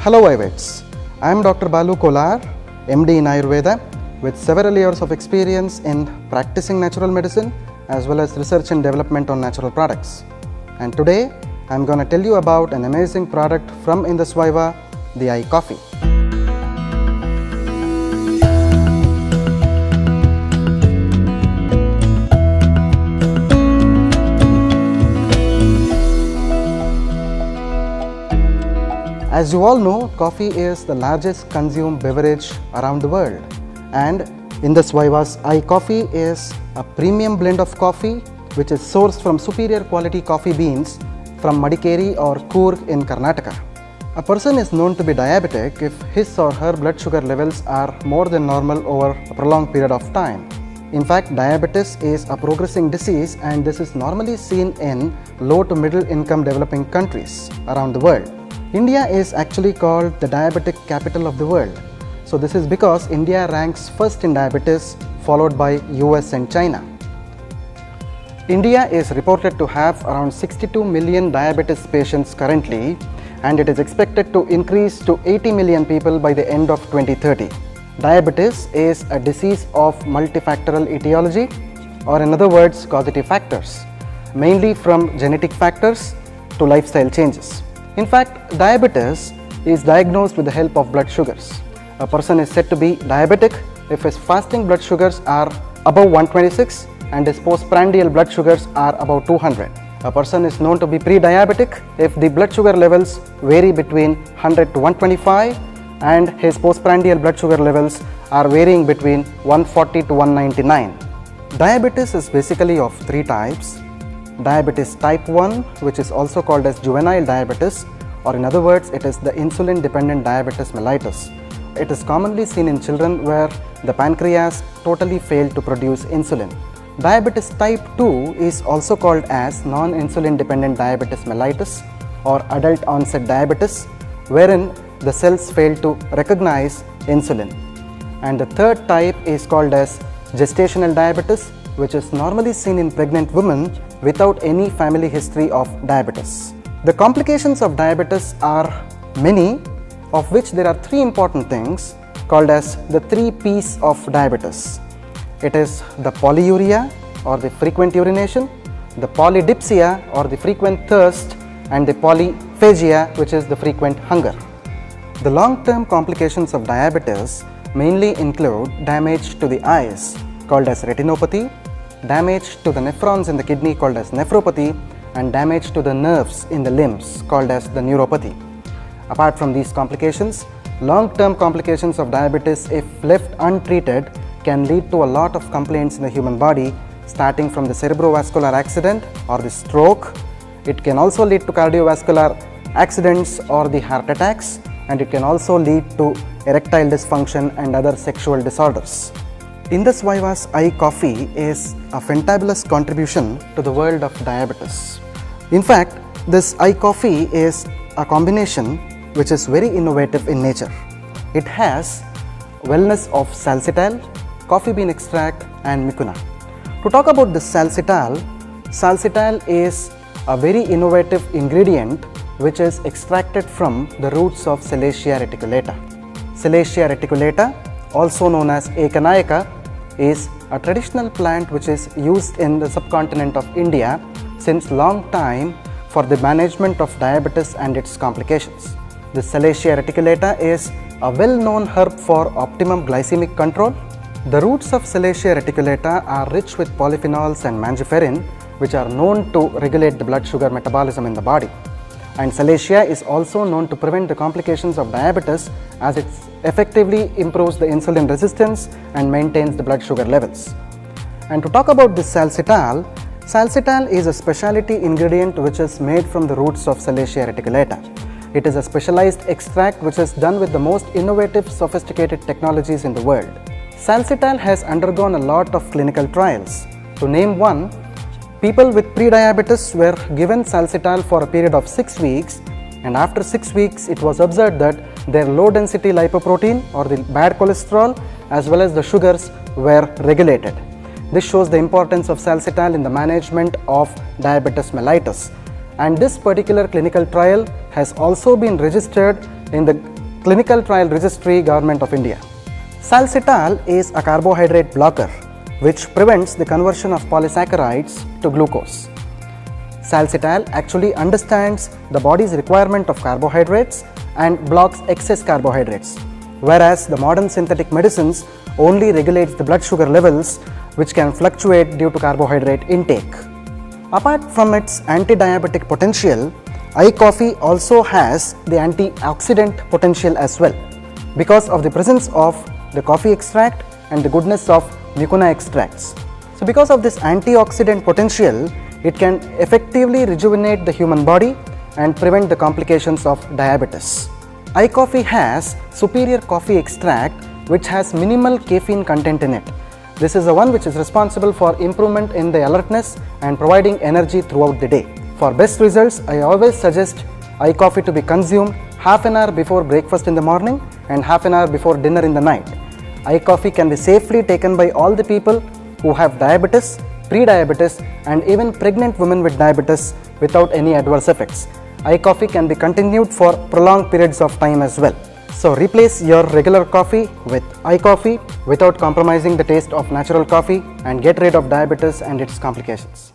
Hello Ivites, I am Dr. Balu Kolar, MD in Ayurveda with several years of experience in practicing natural medicine as well as research and development on natural products. And today I am going to tell you about an amazing product from indusviva, the iCoffee. As you all know, coffee is the largest consumed beverage around the world, and indusviva's iCoffee is a premium blend of coffee which is sourced from superior quality coffee beans from Madikeri or Coorg in Karnataka. A person is known to be diabetic if his or her blood sugar levels are more than normal over a prolonged period of time. In fact, diabetes is a progressing disease, and this is normally seen in low to middle income developing countries around the world. India is actually called the diabetic capital of the world. So this is because India ranks first in diabetes, followed by US and China. India is reported to have around 62 million diabetes patients currently, and it is expected to increase to 80 million people by the end of 2030. Diabetes is a disease of multifactorial etiology, or in other words, causative factors, mainly from genetic factors to lifestyle changes. In fact, diabetes is diagnosed with the help of blood sugars. A person is said to be diabetic if his fasting blood sugars are above 126 and his postprandial blood sugars are above 200. A person is known to be pre-diabetic if the blood sugar levels vary between 100 to 125 and his postprandial blood sugar levels are varying between 140 to 199. Diabetes is basically of three types. Diabetes type 1, which is also called as juvenile diabetes, or in other words, it is the insulin dependent diabetes mellitus. It is commonly seen in children where the pancreas totally failed to produce insulin. Diabetes type 2 is also called as non-insulin dependent diabetes mellitus or adult onset diabetes, wherein the cells fail to recognize insulin. And the third type is called as gestational diabetes, which is normally seen in pregnant women without any family history of diabetes. The complications of diabetes are many, of which there are three important things called as the 3 P's of diabetes. It is the polyuria or the frequent urination, the polydipsia or the frequent thirst, and the polyphagia, which is the frequent hunger. The long-term complications of diabetes mainly include damage to the eyes called as retinopathy, damage to the nephrons in the kidney called as nephropathy, and damage to the nerves in the limbs called as the neuropathy. Apart from these complications, long-term complications of diabetes, if left untreated, can lead to a lot of complaints in the human body, starting from the cerebrovascular accident or the stroke. It can also lead to cardiovascular accidents or the heart attacks, and it can also lead to erectile dysfunction and other sexual disorders. indusviva's iCoffee is a fantabulous contribution to the world of diabetes. In fact, this iCoffee is a combination which is very innovative in nature. It has wellness of salsitol, coffee bean extract, and mucuna. To talk about this salsitol, salsitol is a very innovative ingredient which is extracted from the roots of Salacia reticulata. Salacia reticulata, also known as Ekanayaka, is a traditional plant which is used in the subcontinent of India since long time for the management of diabetes and its complications. The Salacia reticulata is a well-known herb for optimum glycemic control. The roots of Salacia reticulata are rich with polyphenols and mangiferin, which are known to regulate the blood sugar metabolism in the body. And Salacia is also known to prevent the complications of diabetes, as it effectively improves the insulin resistance and maintains the blood sugar levels. And to talk about this salsitol, salsitol is a specialty ingredient which is made from the roots of Salacia reticulata. It is a specialized extract which is done with the most innovative, sophisticated technologies in the world. Salsitol has undergone a lot of clinical trials. To name one, people with pre-diabetes were given salsitol for a period of 6 weeks, and after 6 weeks it was observed that their low density lipoprotein or the bad cholesterol as well as the sugars were regulated. This shows the importance of salsitol in the management of diabetes mellitus, and this particular clinical trial has also been registered in the Clinical Trial Registry, Government of India. Salcital is a carbohydrate blocker which prevents the conversion of polysaccharides to glucose. Salcital actually understands the body's requirement of carbohydrates and blocks excess carbohydrates, whereas the modern synthetic medicines only regulates the blood sugar levels, which can fluctuate due to carbohydrate intake. Apart from its anti-diabetic potential, iCoffee also has the antioxidant potential as well because of the presence of the coffee extract and the goodness of mucuna extracts. So because of this antioxidant potential, it can effectively rejuvenate the human body and prevent the complications of diabetes. iCoffee has superior coffee extract which has minimal caffeine content in it. This is the one which is responsible for improvement in the alertness and providing energy throughout the day. For best results, I always suggest iCoffee to be consumed half an hour before breakfast in the morning and half an hour before dinner in the night. iCoffee can be safely taken by all the people who have diabetes, pre-diabetes and even pregnant women with diabetes without any adverse effects. iCoffee can be continued for prolonged periods of time as well. So replace your regular coffee with iCoffee without compromising the taste of natural coffee and get rid of diabetes and its complications.